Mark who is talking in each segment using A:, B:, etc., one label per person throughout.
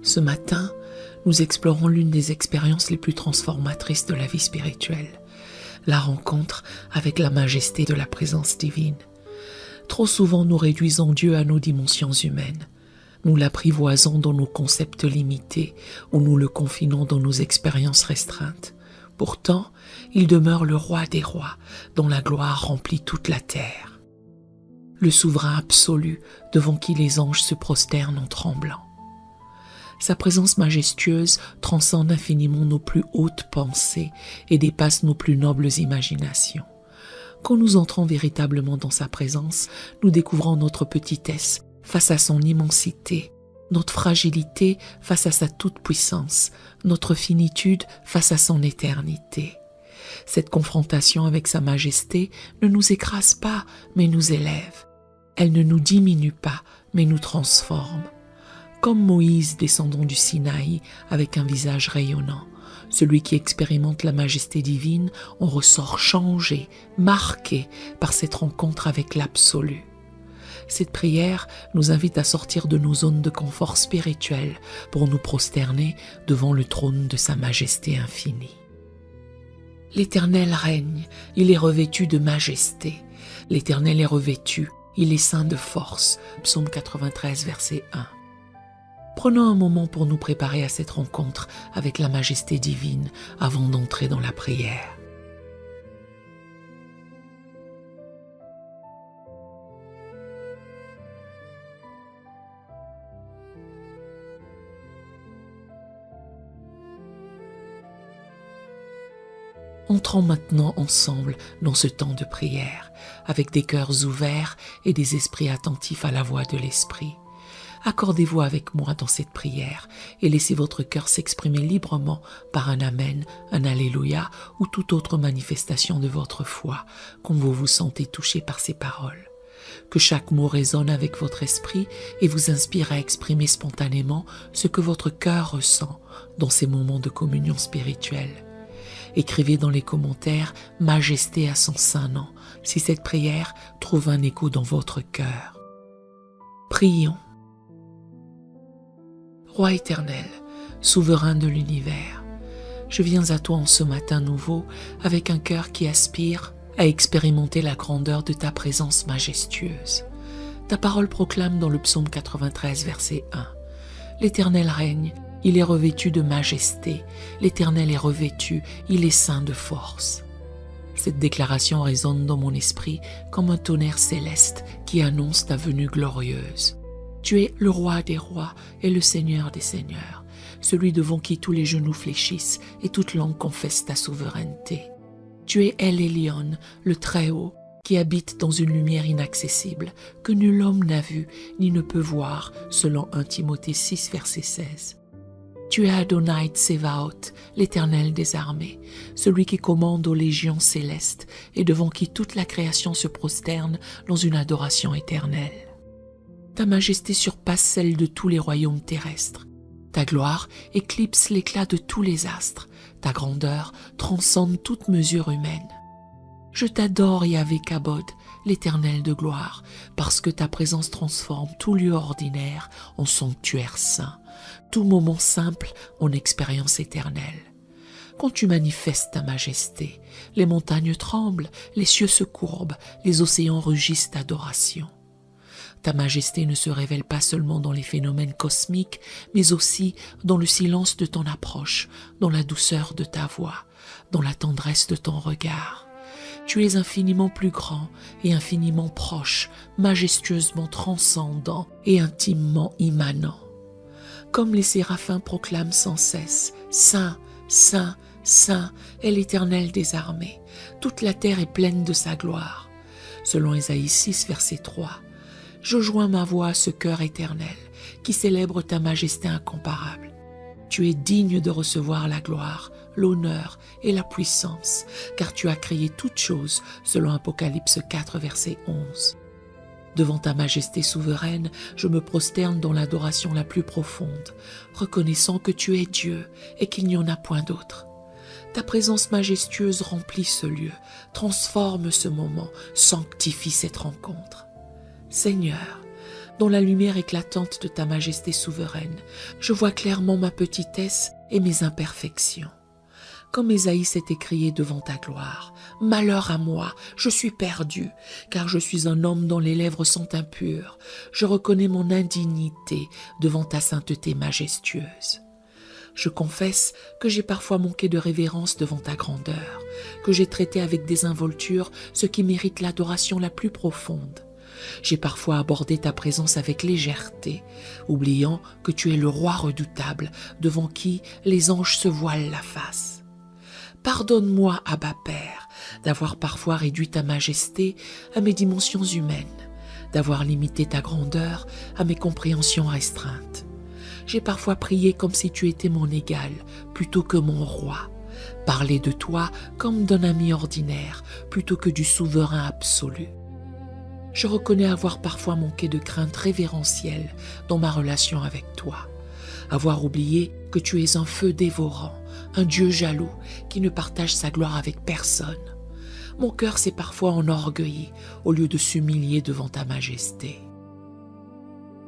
A: Ce matin, nous explorons l'une des expériences les plus transformatrices de la vie spirituelle, la rencontre avec la majesté de la présence divine. Trop souvent, nous réduisons Dieu à nos dimensions humaines. Nous l'apprivoisons dans nos concepts limités ou nous le confinons dans nos expériences restreintes. Pourtant, il demeure le roi des rois, dont la gloire remplit toute la terre. Le souverain absolu devant qui les anges se prosternent en tremblant. Sa présence majestueuse transcende infiniment nos plus hautes pensées et dépasse nos plus nobles imaginations. Quand nous entrons véritablement dans sa présence, nous découvrons notre petitesse face à son immensité, notre fragilité face à sa toute-puissance, notre finitude face à son éternité. Cette confrontation avec sa majesté ne nous écrase pas, mais nous élève. Elle ne nous diminue pas, mais nous transforme. Comme Moïse descendant du Sinaï avec un visage rayonnant, celui qui expérimente la majesté divine en ressort changé, marqué par cette rencontre avec l'absolu. Cette prière nous invite à sortir de nos zones de confort spirituel pour nous prosterner devant le trône de sa majesté infinie. L'Éternel règne, il est revêtu de majesté. L'Éternel est revêtu, il est ceint de force. Psaume 93, verset 1. Prenons un moment pour nous préparer à cette rencontre avec la majesté divine avant d'entrer dans la prière. Entrons maintenant ensemble dans ce temps de prière, avec des cœurs ouverts et des esprits attentifs à la voix de l'Esprit. Accordez-vous avec moi dans cette prière et laissez votre cœur s'exprimer librement par un Amen, un Alléluia ou toute autre manifestation de votre foi, comme vous vous sentez touché par ces paroles. Que chaque mot résonne avec votre esprit et vous inspire à exprimer spontanément ce que votre cœur ressent dans ces moments de communion spirituelle. Écrivez dans les commentaires « Majesté à son saint nom » si cette prière trouve un écho dans votre cœur. Prions. Roi éternel, souverain de l'univers, je viens à toi en ce matin nouveau avec un cœur qui aspire à expérimenter la grandeur de ta présence majestueuse. Ta parole proclame dans le psaume 93, verset 1. L'Éternel règne, il est revêtu de majesté, l'Éternel est revêtu, il est ceint de force. Cette déclaration résonne dans mon esprit comme un tonnerre céleste qui annonce ta venue glorieuse. Tu es le roi des rois et le seigneur des seigneurs, celui devant qui tous les genoux fléchissent et toute langue confesse ta souveraineté. Tu es El Elyon, le Très-Haut, qui habite dans une lumière inaccessible, que nul homme n'a vue ni ne peut voir, selon 1 Timothée 6, verset 16. Tu es Adonai Tsevaot, l'Éternel des armées, celui qui commande aux légions célestes et devant qui toute la création se prosterne dans une adoration éternelle. Ta majesté surpasse celle de tous les royaumes terrestres. Ta gloire éclipse l'éclat de tous les astres. Ta grandeur transcende toute mesure humaine. Je t'adore, Yahvé Kabod, l'Éternel de gloire, parce que ta présence transforme tout lieu ordinaire en sanctuaire saint, tout moment simple en expérience éternelle. Quand tu manifestes ta majesté, les montagnes tremblent, les cieux se courbent, les océans rugissent d'adoration. Ta majesté ne se révèle pas seulement dans les phénomènes cosmiques, mais aussi dans le silence de ton approche, dans la douceur de ta voix, dans la tendresse de ton regard. Tu es infiniment plus grand et infiniment proche, majestueusement transcendant et intimement immanent. Comme les séraphins proclament sans cesse « Saint, Saint, Saint est l'Éternel des armées, toute la terre est pleine de sa gloire. » Selon Ésaïe 6, verset 3. Je joins ma voix à ce cœur éternel qui célèbre ta majesté incomparable. Tu es digne de recevoir la gloire, l'honneur et la puissance, car tu as créé toutes choses, selon Apocalypse 4, verset 11. Devant ta majesté souveraine, je me prosterne dans l'adoration la plus profonde, reconnaissant que tu es Dieu et qu'il n'y en a point d'autre. Ta présence majestueuse remplit ce lieu, transforme ce moment, sanctifie cette rencontre. Seigneur, dans la lumière éclatante de ta majesté souveraine, je vois clairement ma petitesse et mes imperfections. Comme Ésaïe s'est écrié devant ta gloire, « Malheur à moi, je suis perdu, car je suis un homme dont les lèvres sont impures. Je reconnais mon indignité devant ta sainteté majestueuse. » Je confesse que j'ai parfois manqué de révérence devant ta grandeur, que j'ai traité avec désinvolture ce qui mérite l'adoration la plus profonde. J'ai parfois abordé ta présence avec légèreté, oubliant que tu es le roi redoutable devant qui les anges se voilent la face. Pardonne-moi, Abba Père, d'avoir parfois réduit ta majesté à mes dimensions humaines, d'avoir limité ta grandeur à mes compréhensions restreintes. J'ai parfois prié comme si tu étais mon égal, plutôt que mon roi, parler de toi comme d'un ami ordinaire, plutôt que du souverain absolu. Je reconnais avoir parfois manqué de crainte révérentielle dans ma relation avec toi, avoir oublié que tu es un feu dévorant, un Dieu jaloux qui ne partage sa gloire avec personne. Mon cœur s'est parfois enorgueilli au lieu de s'humilier devant ta majesté.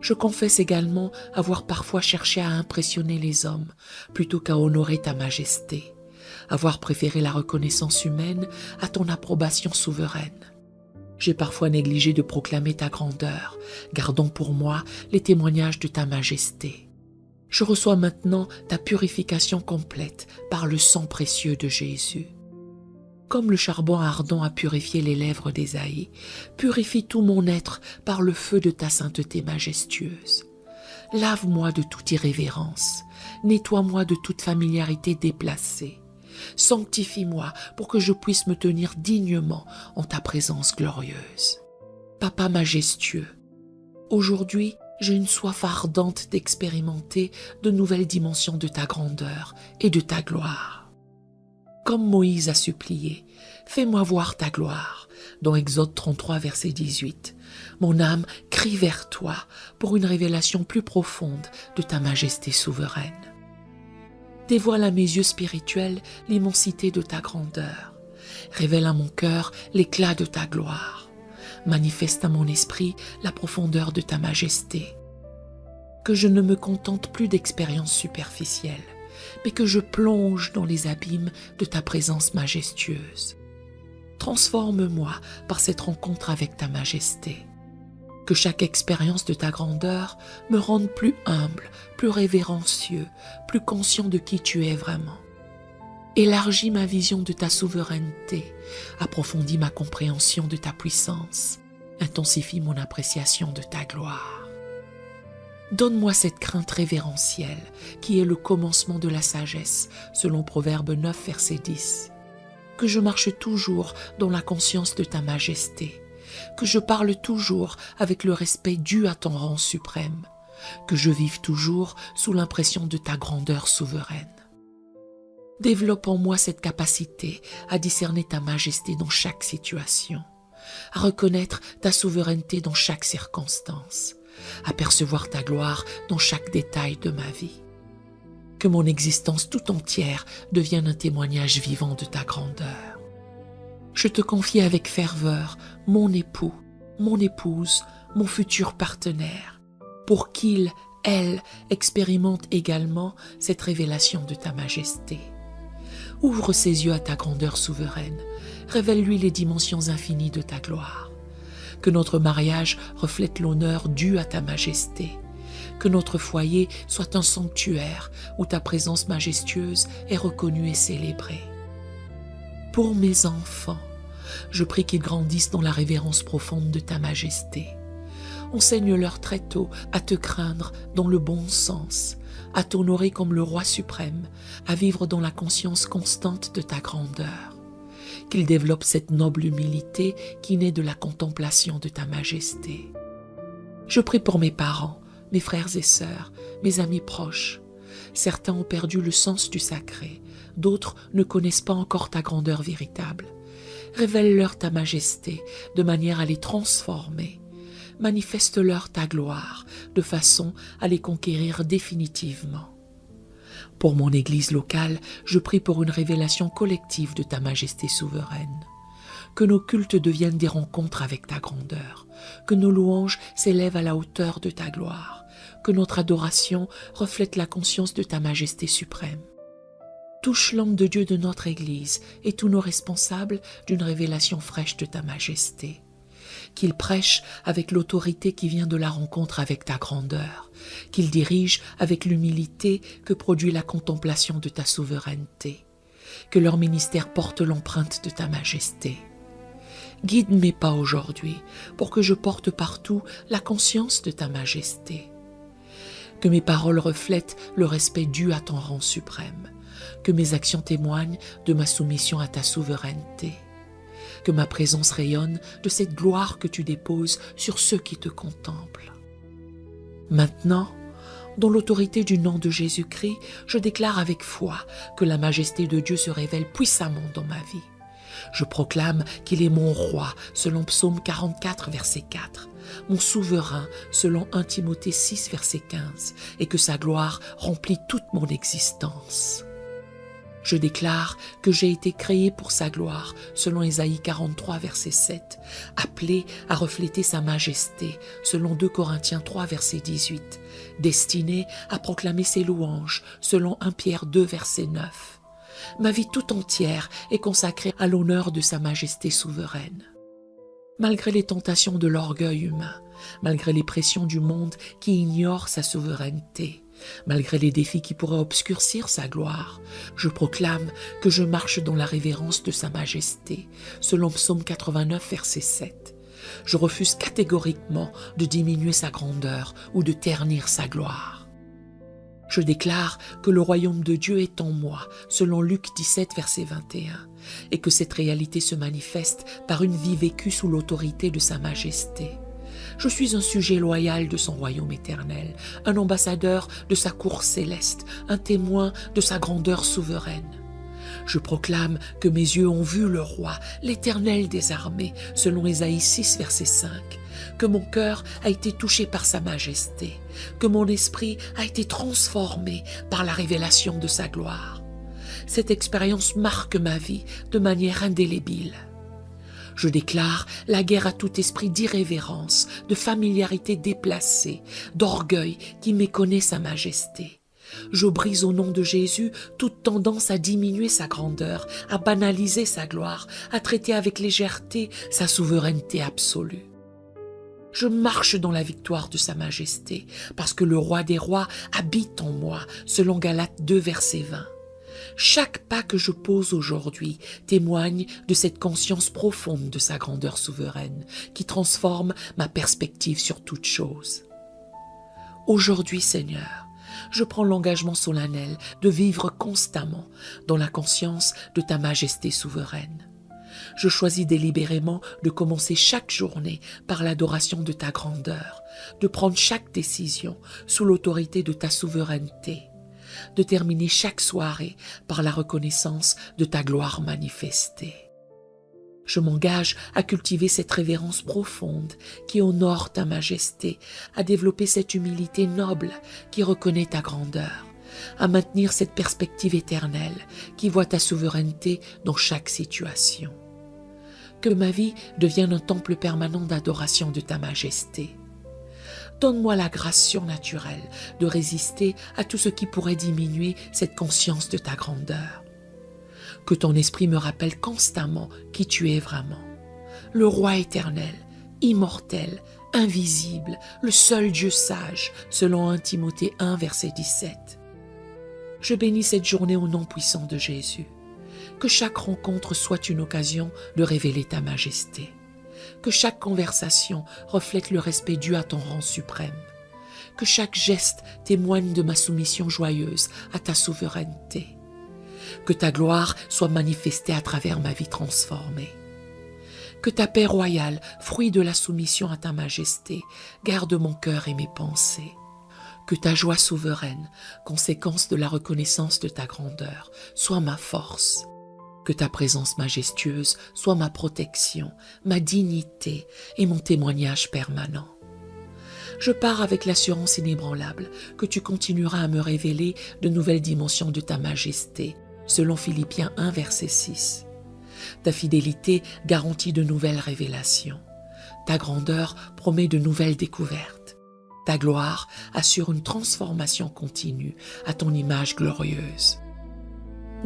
A: Je confesse également avoir parfois cherché à impressionner les hommes plutôt qu'à honorer ta majesté, avoir préféré la reconnaissance humaine à ton approbation souveraine. J'ai parfois négligé de proclamer ta grandeur, gardant pour moi les témoignages de ta majesté. Je reçois maintenant ta purification complète par le sang précieux de Jésus. Comme le charbon ardent a purifié les lèvres d'Ésaïe, purifie tout mon être par le feu de ta sainteté majestueuse. Lave-moi de toute irrévérence, nettoie-moi de toute familiarité déplacée. Sanctifie-moi pour que je puisse me tenir dignement en ta présence glorieuse. Papa majestueux, aujourd'hui, j'ai une soif ardente d'expérimenter de nouvelles dimensions de ta grandeur et de ta gloire. Comme Moïse a supplié, fais-moi voir ta gloire, dans Exode 33, verset 18. Mon âme crie vers toi pour une révélation plus profonde de ta majesté souveraine. Dévoile à mes yeux spirituels l'immensité de ta grandeur. Révèle à mon cœur l'éclat de ta gloire. Manifeste à mon esprit la profondeur de ta majesté. Que je ne me contente plus d'expériences superficielles, mais que je plonge dans les abîmes de ta présence majestueuse. Transforme-moi par cette rencontre avec ta majesté. Que chaque expérience de ta grandeur me rende plus humble, plus révérencieux, plus conscient de qui tu es vraiment. Élargis ma vision de ta souveraineté, approfondis ma compréhension de ta puissance, intensifie mon appréciation de ta gloire. Donne-moi cette crainte révérentielle qui est le commencement de la sagesse, selon Proverbe 9, verset 10. Que je marche toujours dans la conscience de ta majesté, que je parle toujours avec le respect dû à ton rang suprême, que je vive toujours sous l'impression de ta grandeur souveraine. Développe en moi cette capacité à discerner ta majesté dans chaque situation, à reconnaître ta souveraineté dans chaque circonstance, à percevoir ta gloire dans chaque détail de ma vie. Que mon existence tout entière devienne un témoignage vivant de ta grandeur. Je te confie avec ferveur mon époux, mon épouse, mon futur partenaire, pour qu'il, elle, expérimente également cette révélation de ta majesté. Ouvre ses yeux à ta grandeur souveraine, révèle-lui les dimensions infinies de ta gloire. Que notre mariage reflète l'honneur dû à ta majesté. Que notre foyer soit un sanctuaire où ta présence majestueuse est reconnue et célébrée. Pour mes enfants, je prie qu'ils grandissent dans la révérence profonde de ta majesté. Enseigne-leur très tôt à te craindre dans le bon sens, à t'honorer comme le roi suprême, à vivre dans la conscience constante de ta grandeur. Qu'ils développent cette noble humilité qui naît de la contemplation de ta majesté. Je prie pour mes parents, mes frères et sœurs, mes amis proches. Certains ont perdu le sens du sacré, d'autres ne connaissent pas encore ta grandeur véritable. Révèle-leur ta majesté de manière à les transformer. Manifeste-leur ta gloire de façon à les conquérir définitivement. Pour mon Église locale, je prie pour une révélation collective de ta majesté souveraine. que nos cultes deviennent des rencontres avec ta grandeur, que nos louanges s'élèvent à la hauteur de ta gloire, que notre adoration reflète la conscience de ta majesté suprême. Touche l'homme de Dieu de notre Église et tous nos responsables d'une révélation fraîche de ta majesté. Qu'il prêche avec l'autorité qui vient de la rencontre avec ta grandeur, qu'il dirige avec l'humilité que produit la contemplation de ta souveraineté, que leur ministère porte l'empreinte de ta majesté. Guide mes pas aujourd'hui pour que je porte partout la conscience de ta majesté. Que mes paroles reflètent le respect dû à ton rang suprême, que mes actions témoignent de ma soumission à ta souveraineté, que ma présence rayonne de cette gloire que tu déposes sur ceux qui te contemplent. Maintenant, dans l'autorité du nom de Jésus-Christ, je déclare avec foi que la majesté de Dieu se révèle puissamment dans ma vie. Je proclame qu'il est mon roi, selon Psaume 44, verset 4, mon souverain, selon 1 Timothée 6, verset 15, et que sa gloire remplit toute mon existence. Je déclare que j'ai été créé pour sa gloire, selon Ésaïe 43, verset 7, appelé à refléter sa majesté, selon 2 Corinthiens 3, verset 18, destiné à proclamer ses louanges, selon 1 Pierre 2, verset 9. Ma vie tout entière est consacrée à l'honneur de sa majesté souveraine. Malgré les tentations de l'orgueil humain, malgré les pressions du monde qui ignore sa souveraineté, malgré les défis qui pourraient obscurcir sa gloire, je proclame que je marche dans la révérence de sa majesté, selon Psaume 89, verset 7. Je refuse catégoriquement de diminuer sa grandeur ou de ternir sa gloire. Je déclare que le royaume de Dieu est en moi, selon Luc 17, verset 21, et que cette réalité se manifeste par une vie vécue sous l'autorité de sa majesté. Je suis un sujet loyal de son royaume éternel, un ambassadeur de sa cour céleste, un témoin de sa grandeur souveraine. Je proclame que mes yeux ont vu le roi, l'Éternel des armées, selon Ésaïe 6, verset 5, que mon cœur a été touché par sa majesté, que mon esprit a été transformé par la révélation de sa gloire. Cette expérience marque ma vie de manière indélébile. Je déclare la guerre à tout esprit d'irrévérence, de familiarité déplacée, d'orgueil qui méconnaît sa majesté. Je brise au nom de Jésus toute tendance à diminuer sa grandeur, à banaliser sa gloire, à traiter avec légèreté sa souveraineté absolue. Je marche dans la victoire de sa majesté, parce que le roi des rois habite en moi, selon Galates 2, verset 20. Chaque pas que je pose aujourd'hui témoigne de cette conscience profonde de sa grandeur souveraine, qui transforme ma perspective sur toute chose. Aujourd'hui, Seigneur, je prends l'engagement solennel de vivre constamment dans la conscience de ta majesté souveraine. Je choisis délibérément de commencer chaque journée par l'adoration de ta grandeur, de prendre chaque décision sous l'autorité de ta souveraineté, de terminer chaque soirée par la reconnaissance de ta gloire manifestée. Je m'engage à cultiver cette révérence profonde qui honore ta majesté, à développer cette humilité noble qui reconnaît ta grandeur, à maintenir cette perspective éternelle qui voit ta souveraineté dans chaque situation. Que ma vie devienne un temple permanent d'adoration de ta majesté. Donne-moi la grâce surnaturelle de résister à tout ce qui pourrait diminuer cette conscience de ta grandeur. Que ton esprit me rappelle constamment qui tu es vraiment. Le roi éternel, immortel, invisible, le seul Dieu sage, selon 1 Timothée 1, verset 17. Je bénis cette journée au nom puissant de Jésus. Que chaque rencontre soit une occasion de révéler ta majesté. Que chaque conversation reflète le respect dû à ton rang suprême. Que chaque geste témoigne de ma soumission joyeuse à ta souveraineté. Que ta gloire soit manifestée à travers ma vie transformée. Que ta paix royale, fruit de la soumission à ta majesté, garde mon cœur et mes pensées. Que ta joie souveraine, conséquence de la reconnaissance de ta grandeur, soit ma force. Que ta présence majestueuse soit ma protection, ma dignité et mon témoignage permanent. Je pars avec l'assurance inébranlable que tu continueras à me révéler de nouvelles dimensions de ta majesté, selon Philippiens 1, verset 6. Ta fidélité garantit de nouvelles révélations. Ta grandeur promet de nouvelles découvertes. Ta gloire assure une transformation continue à ton image glorieuse.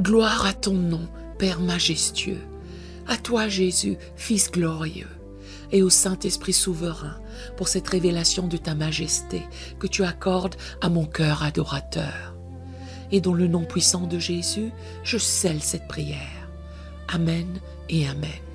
A: Gloire à ton nom, Père majestueux, à toi Jésus, Fils glorieux, et au Saint-Esprit souverain pour cette révélation de ta majesté que tu accordes à mon cœur adorateur. Et dans le nom puissant de Jésus, je scelle cette prière. Amen et Amen.